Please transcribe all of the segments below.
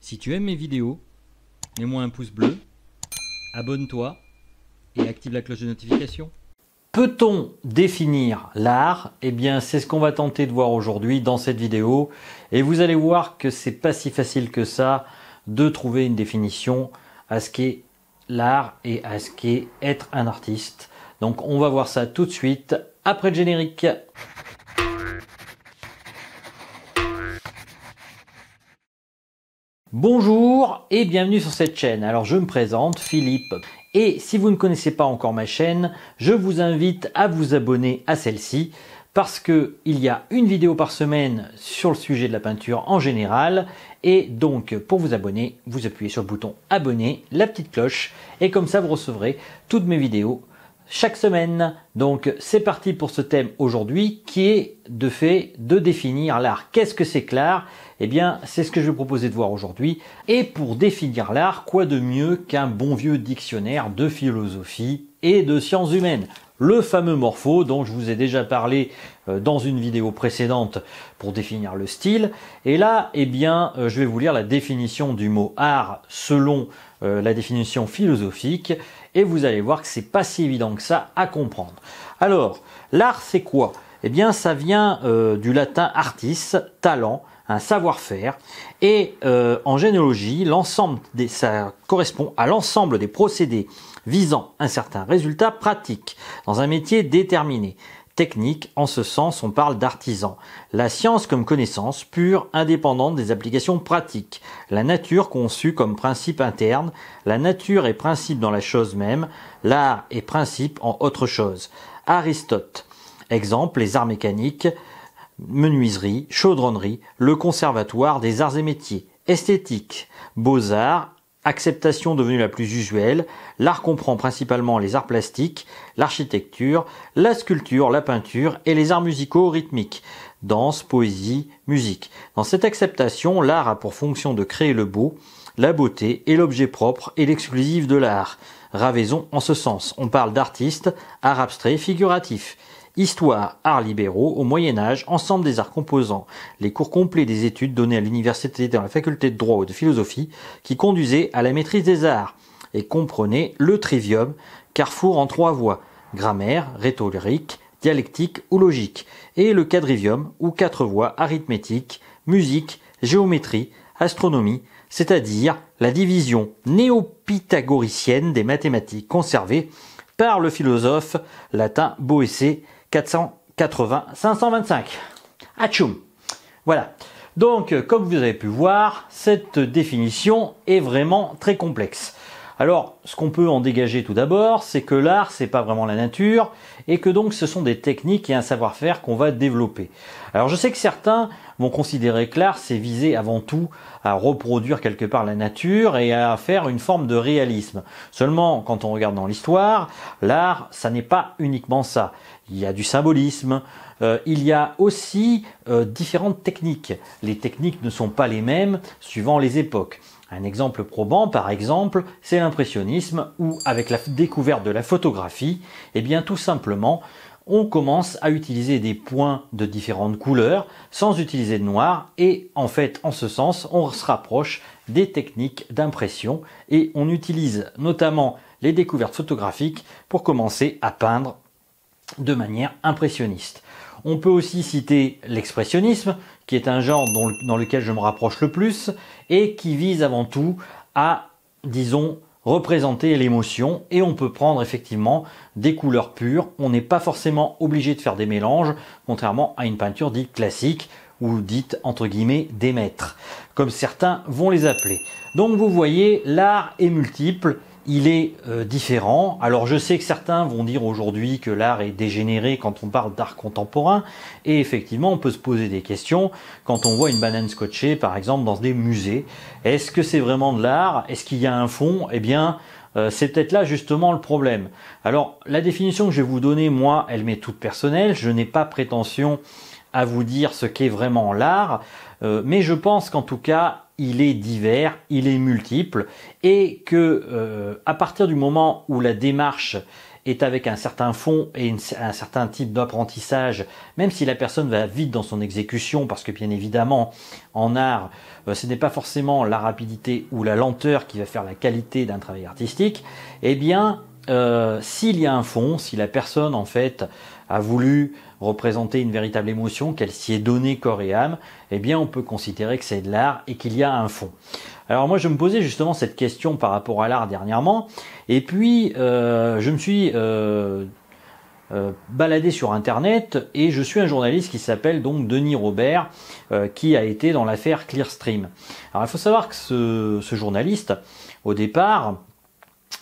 Si tu aimes mes vidéos, mets-moi un pouce bleu, abonne-toi et active la cloche de notification. Peut-on définir l'art? Eh bien, c'est ce qu'on va tenter de voir aujourd'hui dans cette vidéo. Et vous allez voir que c'est pas si facile que ça de trouver une définition à ce qu'est l'art et à ce qu'est être un artiste. Donc, on va voir ça tout de suite après le générique. Bonjour et bienvenue sur cette chaîne. Alors je me présente, Philippe, et si vous ne connaissez pas encore ma chaîne, je vous invite à vous abonner à celle-ci parce que il y a une vidéo par semaine sur le sujet de la peinture en général, et donc pour vous abonner, vous appuyez sur le bouton abonner, la petite cloche, et comme ça vous recevrez toutes mes vidéos chaque semaine. Donc c'est parti pour ce thème aujourd'hui qui est de fait de définir l'art. Qu'est-ce que c'est que l'art? Eh bien c'est ce que je vais proposer de voir aujourd'hui. Et pour définir l'art, quoi de mieux qu'un bon vieux dictionnaire de philosophie et de sciences humaines? Le fameux Morpho dont je vous ai déjà parlé dans une vidéo précédente pour définir le style. Et là, eh bien, je vais vous lire la définition du mot art selon la définition philosophique. Et vous allez voir que c'est pas si évident que ça à comprendre. Alors, l'art c'est quoi? Eh bien, ça vient du latin artis, talent, un savoir-faire. Et en généalogie, ça correspond à l'ensemble des procédés visant un certain résultat pratique dans un métier déterminé. Technique, en ce sens, on parle d'artisan. La science comme connaissance pure, indépendante des applications pratiques. La nature conçue comme principe interne. La nature est principe dans la chose même. L'art est principe en autre chose. Aristote. Exemple, les arts mécaniques, menuiserie, chaudronnerie, le conservatoire des arts et métiers. Esthétique, beaux-arts, acceptation devenue la plus usuelle. L'art comprend principalement les arts plastiques, l'architecture, la sculpture, la peinture et les arts musicaux rythmiques, danse, poésie, musique. Dans cette acceptation, l'art a pour fonction de créer le beau, la beauté et l'objet propre et l'exclusif de l'art. Ravaison en ce sens. On parle d'artiste, art abstrait, figuratif. Histoire, arts libéraux, au Moyen-Âge, ensemble des arts composants, les cours complets des études données à l'université dans la faculté de droit ou de philosophie, qui conduisaient à la maîtrise des arts, et comprenaient le trivium, carrefour en 3 voies, grammaire, rhétorique, dialectique ou logique, et le quadrivium, ou 4 voies, arithmétique, musique, géométrie, astronomie, c'est-à-dire la division néo-pythagoricienne des mathématiques conservée par le philosophe latin Boécée, 480-525. Atchoum. Voilà. Donc, comme vous avez pu voir, cette définition est vraiment très complexe. Alors, ce qu'on peut en dégager tout d'abord, c'est que l'art, c'est pas vraiment la nature, et que donc ce sont des techniques et un savoir-faire qu'on va développer. Alors, je sais que certains vont considérer que l'art, c'est viser avant tout à reproduire quelque part la nature et à faire une forme de réalisme. Seulement, quand on regarde dans l'histoire, l'art, ça n'est pas uniquement ça. Il y a du symbolisme, il y a aussi différentes techniques. Les techniques ne sont pas les mêmes suivant les époques. Un exemple probant, par exemple, c'est l'impressionnisme où, avec la découverte de la photographie, eh bien tout simplement, on commence à utiliser des points de différentes couleurs sans utiliser de noir, et en fait, en ce sens, on se rapproche des techniques d'impression et on utilise notamment les découvertes photographiques pour commencer à peindre de manière impressionniste. On peut aussi citer l'expressionnisme, qui est un genre dans lequel je me rapproche le plus et qui vise avant tout à, disons, représenter l'émotion, et on peut prendre effectivement des couleurs pures. On n'est pas forcément obligé de faire des mélanges, contrairement à une peinture dite classique ou dite entre guillemets des maîtres, comme certains vont les appeler. Donc vous voyez, l'art est multiple. Il est différent. Alors je sais que certains vont dire aujourd'hui que l'art est dégénéré quand on parle d'art contemporain, et effectivement on peut se poser des questions quand on voit une banane scotchée par exemple dans des musées. Est-ce que c'est vraiment de l'art? Est-ce qu'il y a un fond? Eh bien c'est peut-être là justement le problème. Alors la définition que je vais vous donner, moi, elle m'est toute personnelle. Je n'ai pas prétention à vous dire ce qu'est vraiment l'art, mais je pense qu'en tout cas il est divers, il est multiple, et que à partir du moment où la démarche est avec un certain fond et un certain type d'apprentissage, même si la personne va vite dans son exécution, parce que bien évidemment, en art, ce n'est pas forcément la rapidité ou la lenteur qui va faire la qualité d'un travail artistique, eh bien, s'il y a un fond, si la personne en fait a voulu représenter une véritable émotion, qu'elle s'y est donnée corps et âme, eh bien on peut considérer que c'est de l'art et qu'il y a un fond. Alors moi je me posais justement cette question par rapport à l'art dernièrement, et puis je me suis baladé sur internet et je suis un journaliste qui s'appelle donc Denis Robert, qui a été dans l'affaire Clearstream. Alors il faut savoir que ce journaliste, au départ,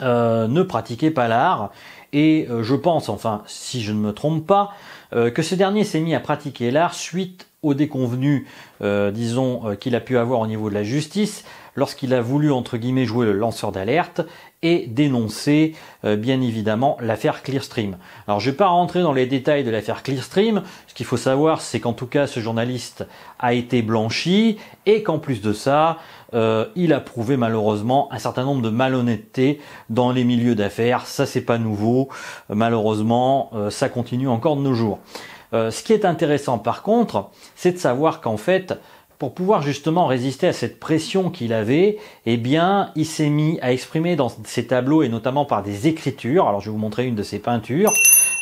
ne pratiquait pas l'art, et je pense, enfin si je ne me trompe pas, que ce dernier s'est mis à pratiquer l'art suite aux déconvenues, disons, qu'il a pu avoir au niveau de la justice, lorsqu'il a voulu, entre guillemets, jouer le lanceur d'alerte et dénoncer, bien évidemment, l'affaire Clearstream. Alors, je ne vais pas rentrer dans les détails de l'affaire Clearstream. Ce qu'il faut savoir, c'est qu'en tout cas, ce journaliste a été blanchi et qu'en plus de ça, il a prouvé malheureusement un certain nombre de malhonnêtetés dans les milieux d'affaires. Ça, c'est pas nouveau. Malheureusement, ça continue encore de nos jours. Ce qui est intéressant, par contre, c'est de savoir qu'en fait, pour pouvoir justement résister à cette pression qu'il avait, eh bien, il s'est mis à exprimer dans ses tableaux et notamment par des écritures. Alors, je vais vous montrer une de ses peintures.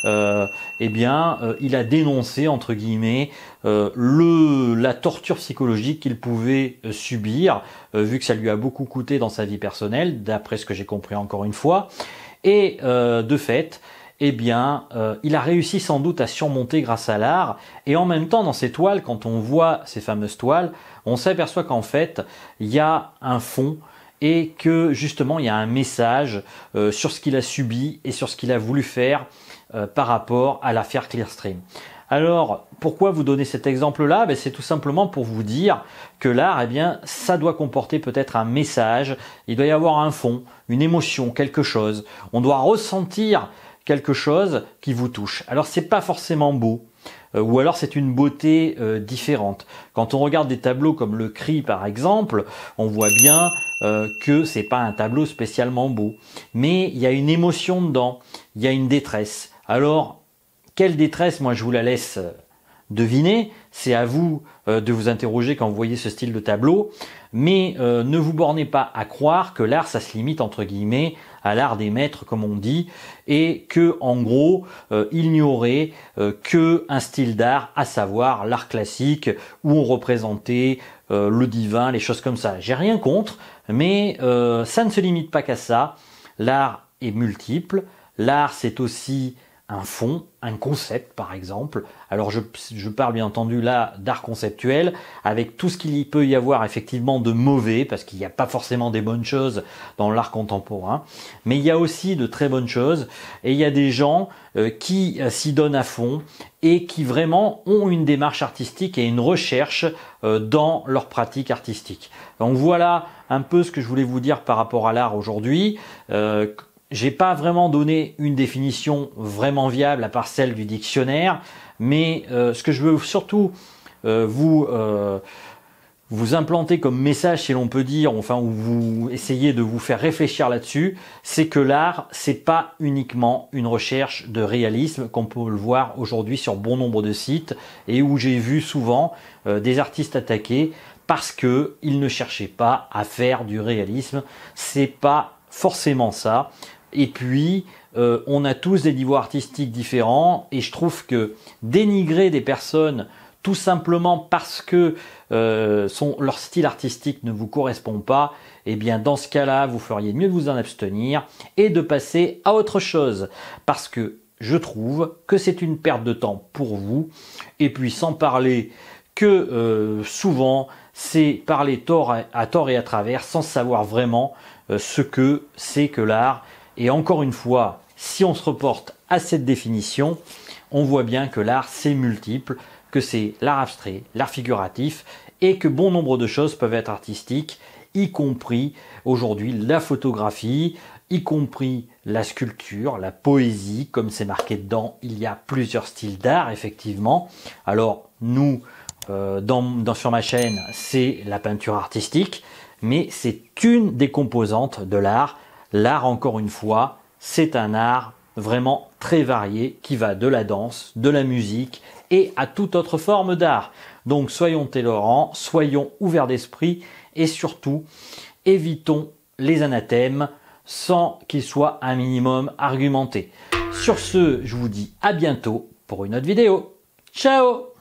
Eh bien, il a dénoncé entre guillemets la torture psychologique qu'il pouvait subir, vu que ça lui a beaucoup coûté dans sa vie personnelle, d'après ce que j'ai compris encore une fois. Et de fait, eh bien, il a réussi sans doute à surmonter grâce à l'art. Et en même temps, dans ces toiles, quand on voit ces fameuses toiles, on s'aperçoit qu'en fait, il y a un fond et que justement, il y a un message sur ce qu'il a subi et sur ce qu'il a voulu faire par rapport à l'affaire Clearstream. Alors, pourquoi vous donner cet exemple-là? C'est tout simplement pour vous dire que l'art, eh bien, ça doit comporter peut-être un message, il doit y avoir un fond, une émotion, quelque chose. On doit ressentir quelque chose qui vous touche. Alors c'est pas forcément beau, ou alors c'est une beauté différente. Quand on regarde des tableaux comme le Cri par exemple, on voit bien que c'est pas un tableau spécialement beau, mais il y a une émotion dedans, il y a une détresse. Alors quelle détresse? Moi je vous la laisse deviner, c'est à vous de vous interroger quand vous voyez ce style de tableau, mais ne vous bornez pas à croire que l'art ça se limite entre guillemets à l'art des maîtres comme on dit, et que en gros il n'y aurait que un style d'art, à savoir l'art classique où on représentait le divin, les choses comme ça. J'ai rien contre, mais ça ne se limite pas qu'à ça. L'art est multiple, l'art c'est aussi un fond, un concept par exemple. Alors je parle bien entendu là d'art conceptuel, avec tout ce qu'il peut y avoir effectivement de mauvais, parce qu'il n'y a pas forcément des bonnes choses dans l'art contemporain, mais il y a aussi de très bonnes choses, et il y a des gens qui s'y donnent à fond, et qui vraiment ont une démarche artistique et une recherche dans leur pratique artistique. Donc voilà un peu ce que je voulais vous dire par rapport à l'art aujourd'hui. J'ai pas vraiment donné une définition vraiment viable à part celle du dictionnaire, mais ce que je veux surtout vous implanter comme message, si l'on peut dire, enfin, ou vous essayer de vous faire réfléchir là-dessus, c'est que l'art, c'est pas uniquement une recherche de réalisme, qu'on peut le voir aujourd'hui sur bon nombre de sites, et où j'ai vu souvent des artistes attaqués parce que ils ne cherchaient pas à faire du réalisme. C'est pas forcément ça. Et puis, on a tous des niveaux artistiques différents, et je trouve que dénigrer des personnes tout simplement parce que leur style artistique ne vous correspond pas, eh bien dans ce cas-là, vous feriez mieux de vous en abstenir et de passer à autre chose. Parce que je trouve que c'est une perte de temps pour vous, et puis sans parler que souvent, c'est parler à tort et à travers, sans savoir vraiment ce que c'est que l'art. Et encore une fois, si on se reporte à cette définition, on voit bien que l'art c'est multiple, que c'est l'art abstrait, l'art figuratif, et que bon nombre de choses peuvent être artistiques, y compris aujourd'hui la photographie, y compris la sculpture, la poésie, comme c'est marqué dedans. Il y a plusieurs styles d'art, effectivement. Alors nous, sur ma chaîne, c'est la peinture artistique, mais c'est une des composantes de l'art. L'art, encore une fois, c'est un art vraiment très varié qui va de la danse, de la musique et à toute autre forme d'art. Donc soyons tolérants, soyons ouverts d'esprit et surtout évitons les anathèmes sans qu'ils soient un minimum argumentés. Sur ce, je vous dis à bientôt pour une autre vidéo. Ciao!